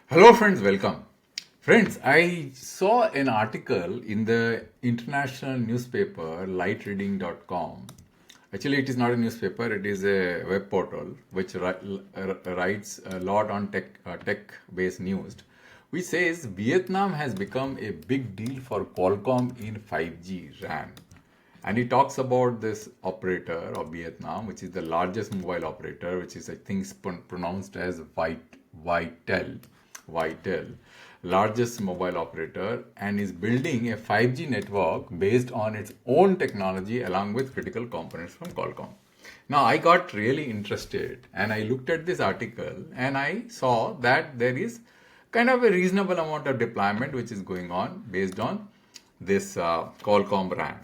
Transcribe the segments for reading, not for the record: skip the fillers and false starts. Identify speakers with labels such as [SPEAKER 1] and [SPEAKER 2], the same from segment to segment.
[SPEAKER 1] Hello friends, welcome. Friends, I saw an article in the international newspaper lightreading.com. Actually, it is not a newspaper, it is a web portal which writes a lot on tech-based news, which says Vietnam has become a big deal for Qualcomm in 5G RAN. And he talks about this operator of Vietnam, which is the largest mobile operator, which is, I think, pronounced as Viettel. Viettel, largest mobile operator, and is building a 5G network based on its own technology along with critical components from Qualcomm. Now, I got really interested and I looked at this article and I saw that there is kind of a reasonable amount of deployment which is going on based on this Qualcomm RAN.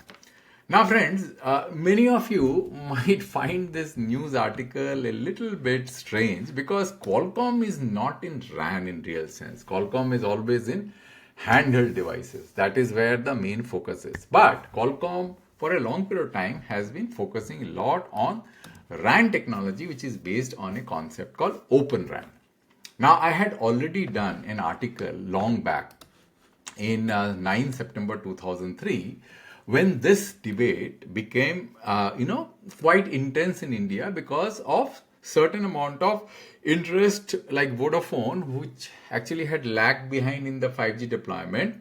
[SPEAKER 1] Now, friends, many of you might find this news article a little bit strange because Qualcomm is not in RAN in real sense. Qualcomm is always in handheld devices. That is where the main focus is. But Qualcomm, for a long period of time, has been focusing a lot on RAN technology, which is based on a concept called Open RAN. Now, I had already done an article long back in 9 September 2003 when this debate became, quite intense in India because of certain amount of interest like Vodafone, which actually had lagged behind in the 5G deployment.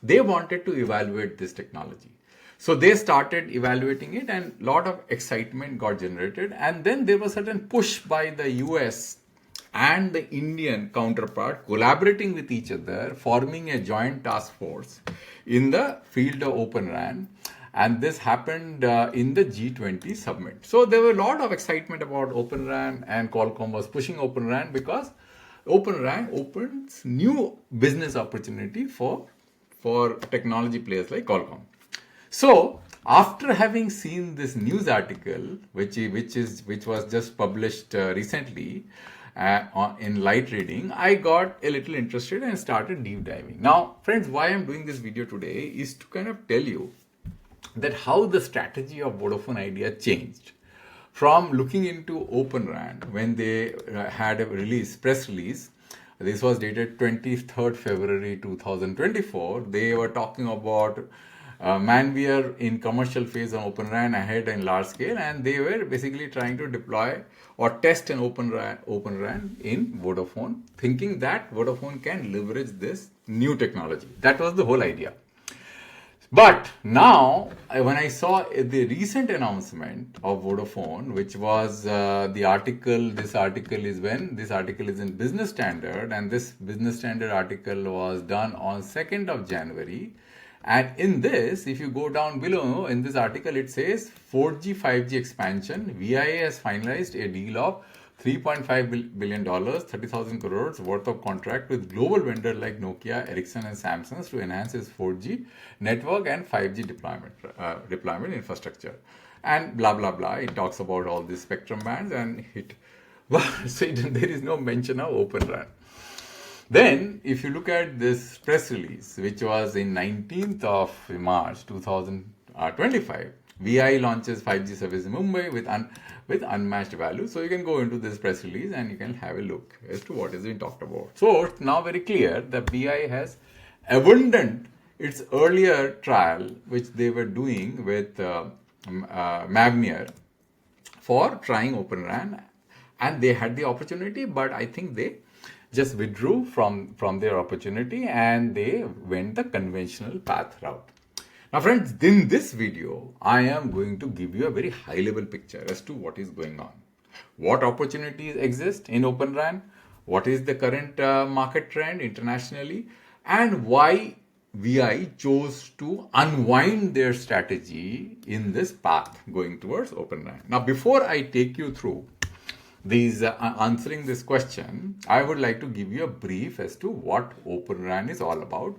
[SPEAKER 1] They wanted to evaluate this technology. So they started evaluating it and a lot of excitement got generated. And then there was certain push by the US and the Indian counterpart collaborating with each other, forming a joint task force in the field of Open RAN. And this happened in the G20 summit. So there were a lot of excitement about Open RAN, and Qualcomm was pushing Open RAN because Open RAN opens new business opportunity for technology players like Qualcomm. So after having seen this news article, which was just published recently in Light Reading, I got a little interested and started deep diving. Now, friends, why I'm doing this video today is to kind of tell you that how the strategy of Vodafone Idea changed from looking into Open RAN when they had a press release. This was dated 23rd February 2024. They were talking about we are in commercial phase on Open RAN ahead in large scale, and they were basically trying to deploy or test an Open RAN in Vodafone, thinking that Vodafone can leverage this new technology. That was the whole idea. But now, when I saw the recent announcement of Vodafone, which was this article is in Business Standard, and this Business Standard article was done on 2nd of January. And in this, if you go down below in this article, it says 4G, 5G expansion. VIA has finalized a deal of $3.5 billion, 30,000 crores worth of contract with global vendors like Nokia, Ericsson, and Samsung to enhance its 4G network and 5G deployment infrastructure. And blah, blah, blah. It talks about all these spectrum bands and there is no mention of Open RAN. Then, if you look at this press release, which was in 19th of March 2025, VI launches 5G service in Mumbai with unmatched value. So you can go into this press release and you can have a look as to what is being talked about. So it's now very clear that VI has abandoned its earlier trial, which they were doing with Mavenir for trying Open RAN, and they had the opportunity, but I think they just withdrew from their opportunity and they went the conventional path route. Now, friends, in this video, I am going to give you a very high level picture as to what is going on. What opportunities exist in Open RAN? What is the current market trend internationally? And why VI chose to unwind their strategy in this path going towards Open RAN. Now, before I take you through answering this question, I would like to give you a brief as to what Open RAN is all about.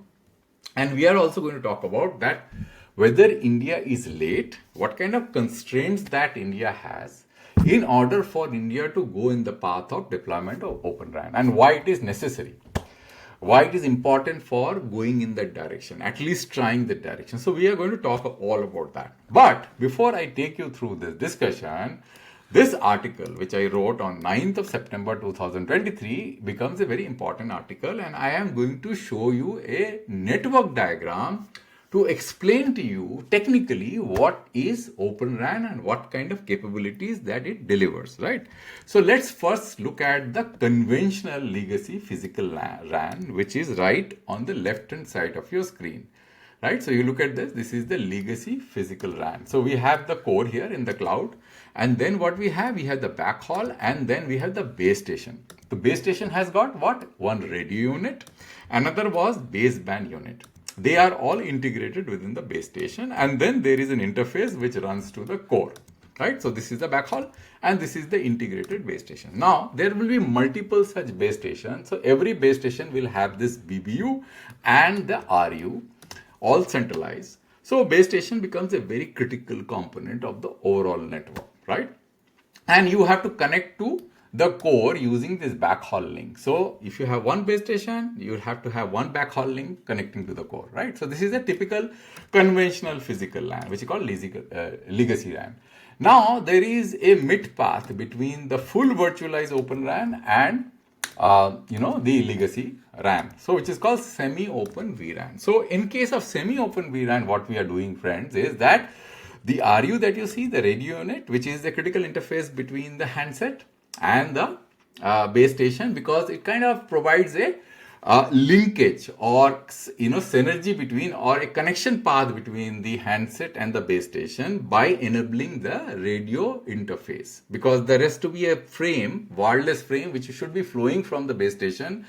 [SPEAKER 1] And we are also going to talk about that whether India is late, what kind of constraints that India has in order for India to go in the path of deployment of Open RAN, and why it is necessary, why it is important for going in that direction, at least trying that direction. So we are going to talk all about that. But before I take you through this discussion, This article, which I wrote on 9th of September 2023, becomes a very important article, and I am going to show you a network diagram to explain to you technically what is Open RAN and what kind of capabilities that it delivers, right? So let's first look at the conventional legacy physical RAN, which is right on the left-hand side of your screen, right? So you look at this is the legacy physical RAN. So we have the core here in the cloud, and then what we have the backhaul, and then we have the base station. The base station has got what? One radio unit, another was baseband unit. They are all integrated within the base station, and then there is an interface which runs to the core, right? So this is the backhaul, and this is the integrated base station. Now there will be multiple such base stations. So every base station will have this BBU and the RU all centralized. So base station becomes a very critical component of the overall network, right? And you have to connect to the core using this backhaul link. So if you have one base station, you have to have one backhaul link connecting to the core, right? So this is a typical conventional physical LAN, which is called legacy RAN. Now there is a mid path between the full virtualized Open RAN and the legacy RAN, so which is called semi-open vRAN. So in case of semi-open vRAN, what we are doing, friends, is that the RU that you see, the radio unit, which is the critical interface between the handset and the base station, because it kind of provides a linkage or synergy between, or a connection path between the handset and the base station by enabling the radio interface, because there has to be a frame, wireless frame, which should be flowing from the base station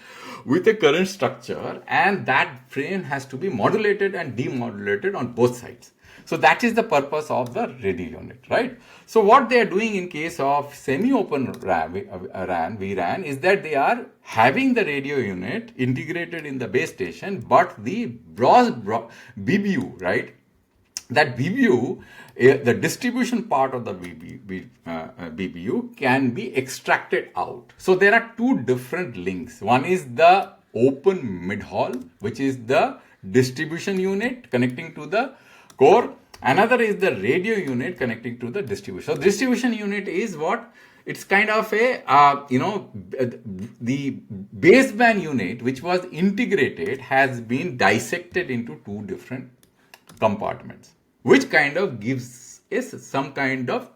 [SPEAKER 1] with a current structure, and that frame has to be modulated and demodulated on both sides. So that is the purpose of the radio unit, right? So what they are doing in case of semi-open vRAN is that they are having the radio unit integrated in the base station, but the BBU, right? That BBU, the distribution part of the BBU can be extracted out. So there are two different links. One is the open mid-haul, which is the distribution unit connecting to the core. Another is the radio unit connecting to the distribution. So distribution unit is what? It's kind of a, the baseband unit which was integrated has been dissected into two different compartments, which kind of gives us some kind of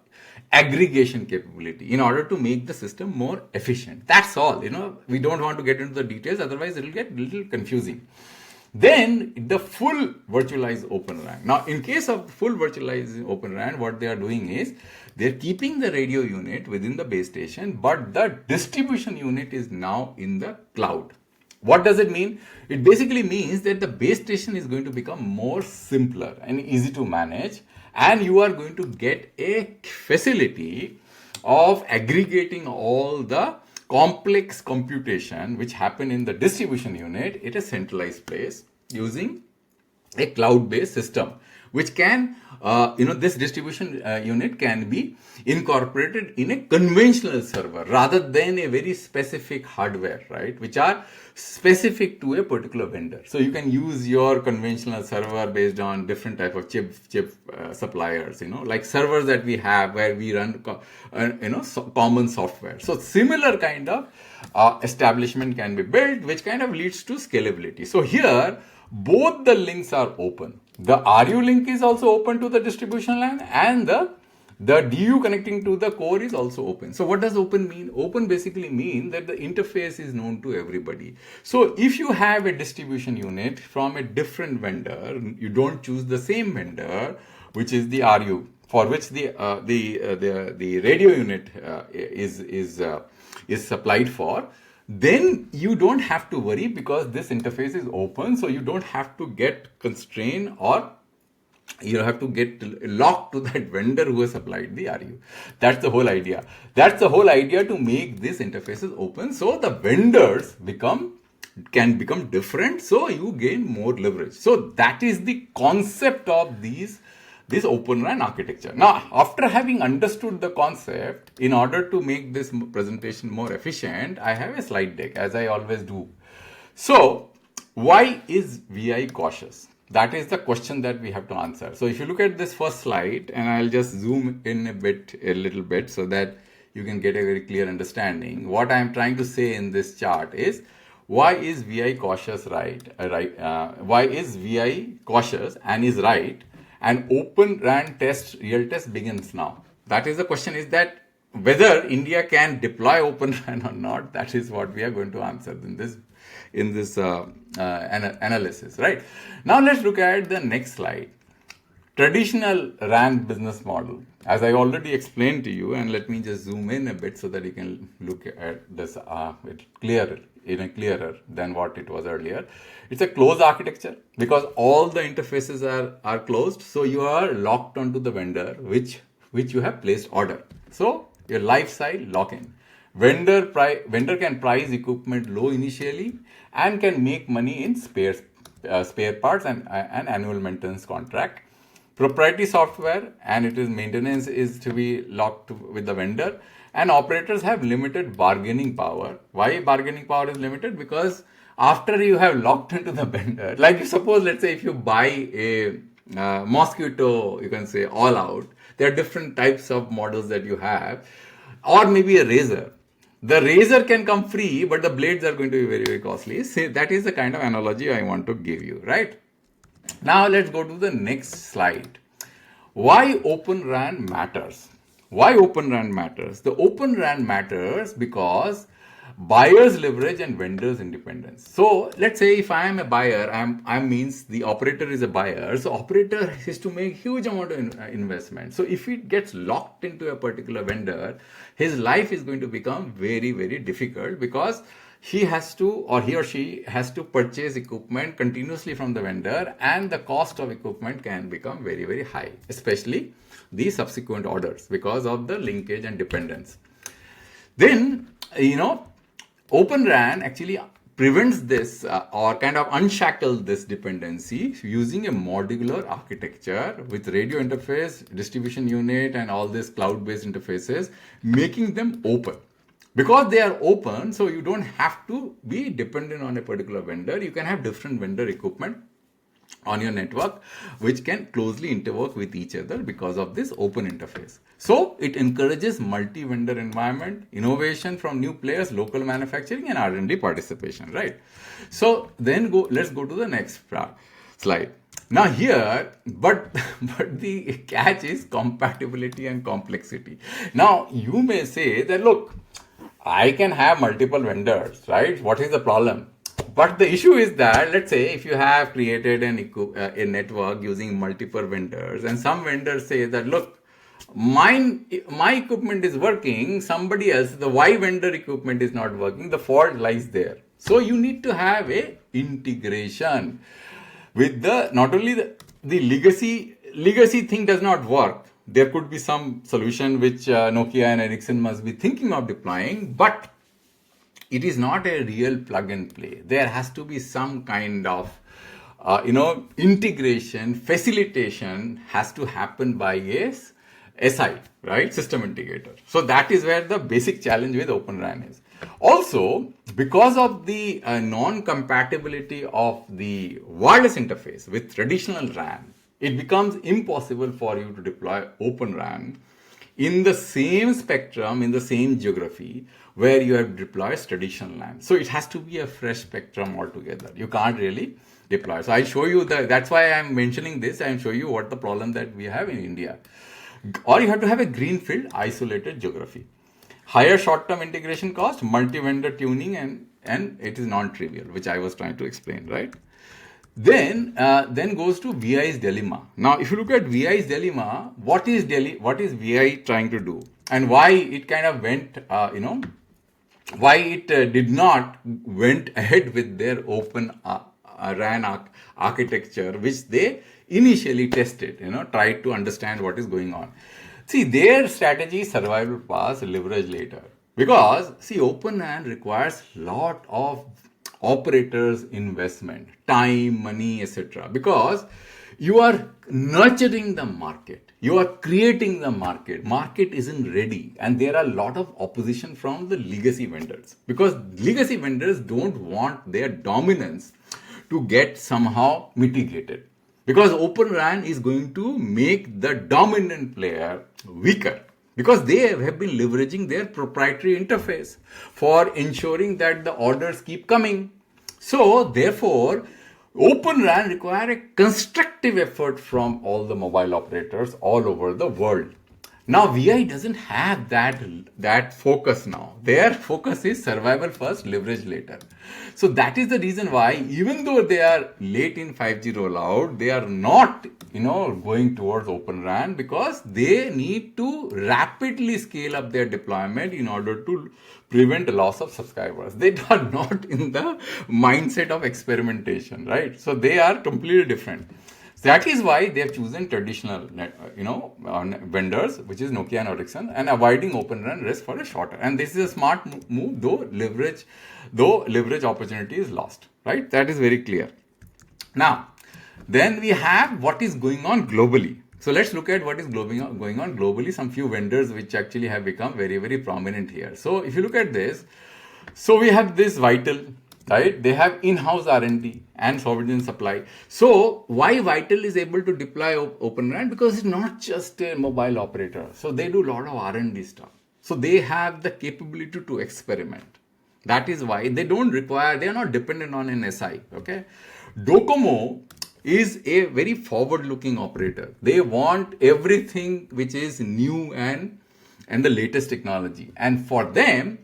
[SPEAKER 1] aggregation capability in order to make the system more efficient. That's all. We don't want to get into the details, otherwise it will get a little confusing. Then the full virtualized Open RAN. Now, in case of full virtualized Open RAN, what they are doing is they're keeping the radio unit within the base station, but the distribution unit is now in the cloud. What does it mean? It basically means that the base station is going to become more simpler and easy to manage, and you are going to get a facility of aggregating all the complex computation which happen in the distribution unit at a centralized place using a cloud-based system, which can, this distribution unit can be incorporated in a conventional server rather than a very specific hardware, right, which are specific to a particular vendor. So you can use your conventional server based on different type of chip suppliers, like servers that we have where we run, common software. So similar kind of establishment can be built, which kind of leads to scalability. So here, both the links are open. The RU link is also open to the distribution LAN, and the DU connecting to the core is also open. So what does open mean? Open basically mean that the interface is known to everybody. So if you have a distribution unit from a different vendor, you don't choose the same vendor, which is the RU, for which the radio unit is supplied for. Then you don't have to worry, because this interface is open, so you don't have to get constrained or you have to get locked to that vendor who has supplied the RU. That's the whole idea. That's the whole idea, to make these interfaces open, so the vendors can become different, so you gain more leverage. So that is the concept of this Open RAN architecture. Now, after having understood the concept, in order to make this presentation more efficient, I have a slide deck, as I always do. So, why is VI cautious? That is the question that we have to answer. So if you look at this first slide, and I'll just zoom in a little bit so that you can get a very clear understanding. What I'm trying to say in this chart is, why is VI cautious why is VI cautious and is right, and Open RAN real test begins now. That is the question, is that whether India can deploy Open RAN or not. That is what we are going to answer in this analysis, right? Now let's look at the next slide. Traditional RAN business model, as I already explained to you, and let me just zoom in a bit so that you can look at this clearer than what it was earlier. It's a closed architecture because all the interfaces are closed, so you are locked onto the vendor which you have placed order. So your lifestyle lock-in. Vendor can price equipment low initially and can make money in spare parts and annual maintenance contract. Proprietary software and its maintenance is to be locked with the vendor, and operators have limited bargaining power. Why bargaining power is limited? Because after you have locked into the vendor, like suppose, let's say if you buy a mosquito, you can say all out, there are different types of models that you have, or maybe a razor. The razor can come free, but the blades are going to be very, very costly. So that is the kind of analogy I want to give you, right? Now let's go to the next slide. Why Open RAN matters? Why Open RAN matters? The Open RAN matters because buyers leverage and vendors independence. So let's say if I am a buyer, I means the operator is a buyer. So operator has to make huge amount of investment. So if it gets locked into a particular vendor, his life is going to become very, very difficult because he or she has to purchase equipment continuously from the vendor, and the cost of equipment can become very, very high, especially the subsequent orders because of the linkage and dependence. Then, Open RAN actually prevents this or kind of unshackles this dependency using a modular architecture with radio interface, distribution unit, and all these cloud-based interfaces, making them open. Because they are open, so you don't have to be dependent on a particular vendor. You can have different vendor equipment on your network which can closely interwork with each other because of this open interface. So it encourages multi-vendor environment, innovation from new players, local manufacturing, and R&D participation, right? So then let's go to the next slide. Now here, but the catch is compatibility and complexity. Now you may say that, look, I can have multiple vendors, right? What is the problem? But the issue is that, let's say, if you have created a network using multiple vendors, and some vendors say that, look, my equipment is working, somebody else, the Y vendor equipment is not working, the fault lies there. So you need to have a integration with not only the legacy thing does not work. There could be some solution which Nokia and Ericsson must be thinking of deploying, but it is not a real plug and play. There has to be some kind of integration, facilitation has to happen by a SI, right? System integrator. So that is where the basic challenge with Open RAN is. Also, because of the non-compatibility of the wireless interface with traditional RAN, it becomes impossible for you to deploy Open RAN in the same spectrum, in the same geography where you have deployed traditional LAN. So it has to be a fresh spectrum altogether. You can't really deploy. So I'll show you that's why I'm mentioning this. I'll show you what the problem that we have in India. Or you have to have a greenfield isolated geography. Higher short-term integration cost, multi-vendor tuning, and it is non-trivial, which I was trying to explain, right? Then goes to VI's dilemma. Now, if you look at VI's dilemma, what is VI trying to do, and why it kind of went, why it did not went ahead with their open RAN architecture, which they initially tested, tried to understand what is going on. See, their strategy, survival pass, leverage later. Because, see, Open RAN requires lot of operators' investment, time, money, etc. Because you are nurturing the market. You are creating the market. Market isn't ready. And there are a lot of opposition from the legacy vendors. Because legacy vendors don't want their dominance to get somehow mitigated. Because Open RAN is going to make the dominant player weaker. Because they have been leveraging their proprietary interface for ensuring that the orders keep coming. So, therefore, Open RAN requires a constructive effort from all the mobile operators all over the world. Now, VI doesn't have that focus now. Their focus is survival first, leverage later. So that is the reason why, even though they are late in 5G rollout, they are not, going towards Open RAN, because they need to rapidly scale up their deployment in order to prevent the loss of subscribers. They are not in the mindset of experimentation, right? So they are completely different. That is why they have chosen traditional, vendors, which is Nokia and Ericsson, and avoiding Open RAN risk for a shorter. And this is a smart move, though leverage opportunity is lost, right? That is very clear. Now, then we have what is going on globally. So let's look at what is going on globally. Some few vendors which actually have become very, very prominent here. So if you look at this, so we have this Viettel. Right? They have in-house R&D and sovereign supply. So why Viettel is able to deploy Open RAN? Because it's not just a mobile operator. So they do a lot of R&D stuff. So they have the capability to experiment. That is why they are not dependent on an SI. Okay. DoCoMo is a very forward-looking operator. They want everything which is new and the latest technology. And for them,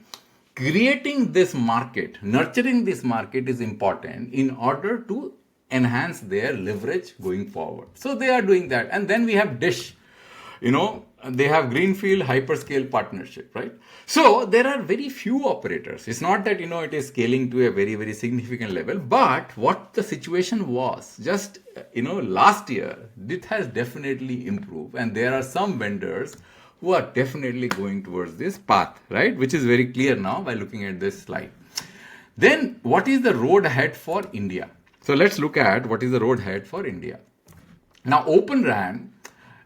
[SPEAKER 1] creating this market, nurturing this market is important in order to enhance their leverage going forward. So they are doing that. And then we have Dish. They have Greenfield hyperscale partnership, right? So there are very few operators. It's not that, it is scaling to a very, very significant level. But what the situation was just, last year, it has definitely improved. And there are some vendors who are definitely going towards this path, right? Which is very clear now by looking at this slide. Then what is the road ahead for India? So let's look at what is the road ahead for India. Now Open RAN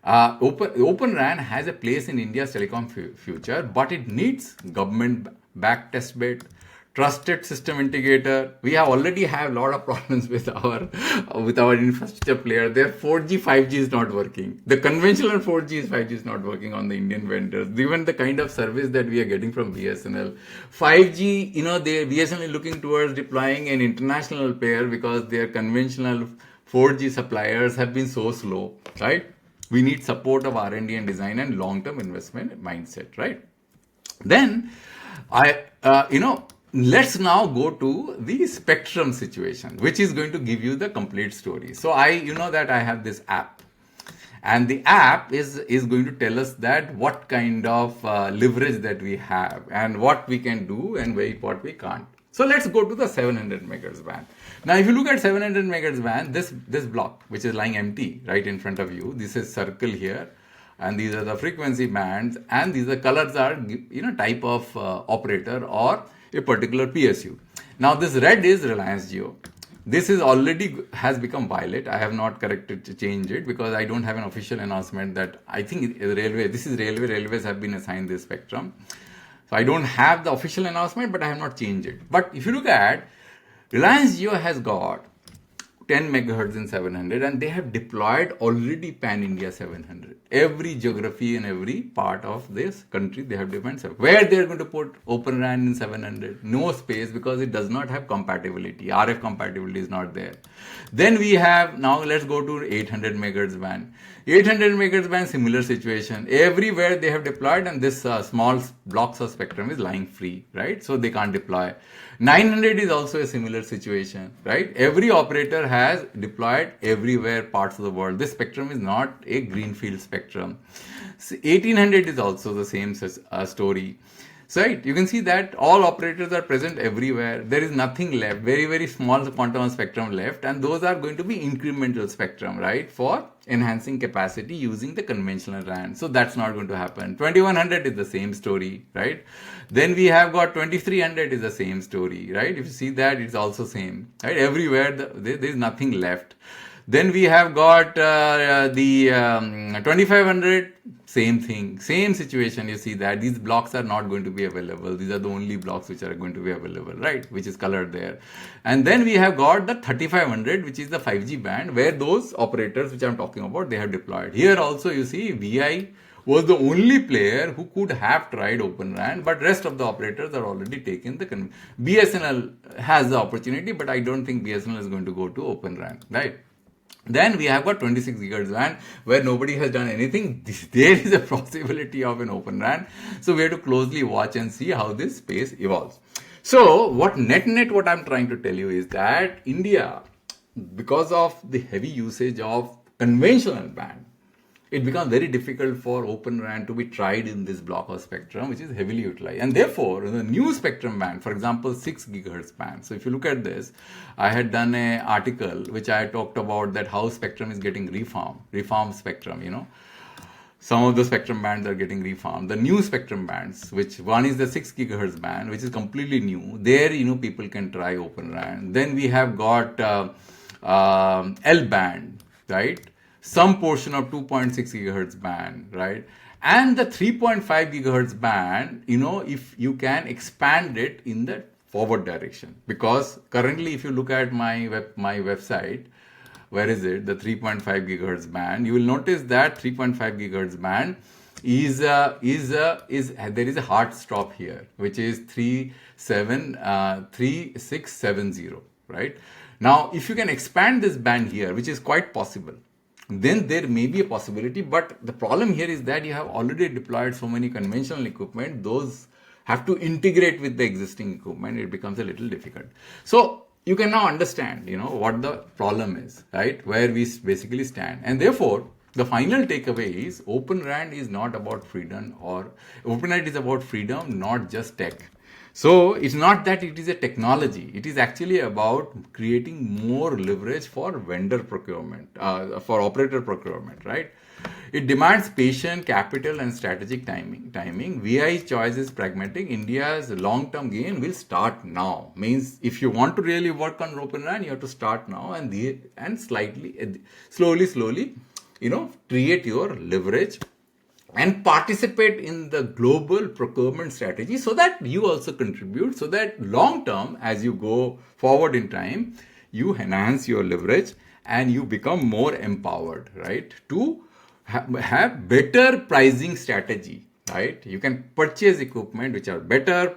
[SPEAKER 1] has a place in India's telecom future, but it needs government-backed testbed, trusted system integrator. We already have a lot of problems with our infrastructure player. Their 4G, 5G is not working. The conventional 4G, 5G is not working on the Indian vendors. Given the kind of service that we are getting from BSNL, 5G, BSNL is looking towards deploying an international player because their conventional 4G suppliers have been so slow, right? We need support of R&D and design and long-term investment mindset, right? Then, let's now go to the spectrum situation, which is going to give you the complete story. So that I have this app, and the app is going to tell us that what kind of leverage that we have and what we can do and what we can't. So let's go to the 700 megahertz band. Now, if you look at 700 megahertz band, this block, which is lying empty right in front of you, this is circle here. And these are the frequency bands, and these are colors are, type of operator or a particular PSU. Now this red is Reliance Jio. This is already has become violet. I have not corrected to change it because I don't have an official announcement that I think railways have been assigned this spectrum. So I don't have the official announcement, but I have not changed it. But if you look at Reliance Jio has got 10 megahertz in 700, and they have deployed already pan-India 700. Every geography and every part of this country, they have defined where they are going to put Open RAN in 700. No space because it does not have compatibility. RF compatibility is not there. Then we have, now let's go to 800 megahertz band. 800 megahertz band, similar situation. Everywhere they have deployed, and this small blocks of spectrum is lying free, right? So they can't deploy. 900 is also a similar situation, right? Every operator has deployed everywhere parts of the world. This spectrum is not a greenfield spectrum. So 1800 is also the same story. So right, you can see that all operators are present everywhere. There is nothing left, very, very small quantum of spectrum left, and those are going to be incremental spectrum, right, for enhancing capacity using the conventional RAN. So that's not going to happen. 2100 is the same story, right? Then we have got 2300 is the same story, right? If you see that, it's also same, right? Everywhere there is nothing left. Then we have got the 2500, same thing, same situation. You see that these blocks are not going to be available. These are the only blocks which are going to be available, right? Which is colored there. And then we have got the 3500, which is the 5G band, where those operators which I'm talking about, they have deployed. Here also you see VI was the only player who could have tried Open RAN, but rest of the operators are already taken the BSNL has the opportunity, but I don't think BSNL is going to go to Open RAN, right? Then we have got 26 gigahertz WAN where nobody has done anything. There is a possibility of an Open RAN. So we have to closely watch and see how this space evolves. So what I'm trying to tell you is that India, because of the heavy usage of conventional band, it becomes very difficult for Open RAN to be tried in this block of spectrum, which is heavily utilized. And therefore, the new spectrum band, for example, 6 gigahertz band. So if you look at this, I had done an article which I talked about that how spectrum is getting reformed spectrum, you know. Some of the spectrum bands are getting reformed. The new spectrum bands, which one is the 6 gigahertz band, which is completely new. There, you know, people can try Open RAN. Then we have got L band, right? Some portion of 2.6 gigahertz band, right? And the 3.5 gigahertz band, you know, if you can expand it in the forward direction. Because currently, if you look at my website, where is it? The 3.5 gigahertz band, you will notice that 3.5 gigahertz band there is a hard stop here, which is 3670, right? Now, if you can expand this band here, which is quite possible, then there may be a possibility, but the problem here is that you have already deployed so many conventional equipment, those have to integrate with the existing equipment, it becomes a little difficult. So you can now understand, you know, what the problem is, right? Where we basically stand. And therefore, the final takeaway is Open RAN is not about freedom, or Open RAN is about freedom, not just tech. So it's not that it is a technology. It is actually about creating more leverage for vendor procurement, for operator procurement, right? It demands patient capital and strategic timing. VI's choice is pragmatic. India's long-term gain will start now. Means if you want to really work on Open RAN, you have to start now and slowly, you know, create your leverage and participate in the global procurement strategy so that you also contribute, so that long term, as you go forward in time, you enhance your leverage and you become more empowered, right? To have better pricing strategy, right? You can purchase equipment which are better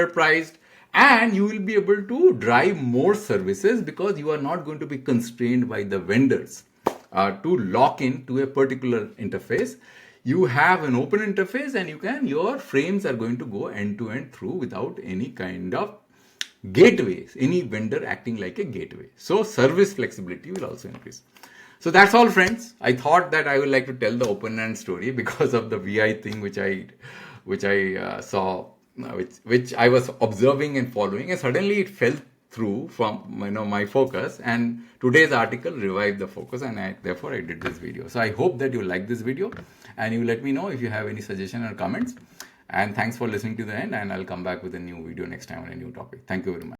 [SPEAKER 1] priced, and you will be able to drive more services because you are not going to be constrained by the vendors to lock into a particular interface. You have an open interface and your frames are going to go end to end through without any kind of gateways, any vendor acting like a gateway. So service flexibility will also increase. So that's all, friends. I thought that I would like to tell the Open RAN story because of the VI thing which I saw, which I was observing and following, and suddenly it fell through from my focus, and today's article revived the focus, and therefore I did this video. So I hope that you like this video and you let me know if you have any suggestion or comments. And thanks for listening to the end, and I'll come back with a new video next time on a new topic. Thank you very much.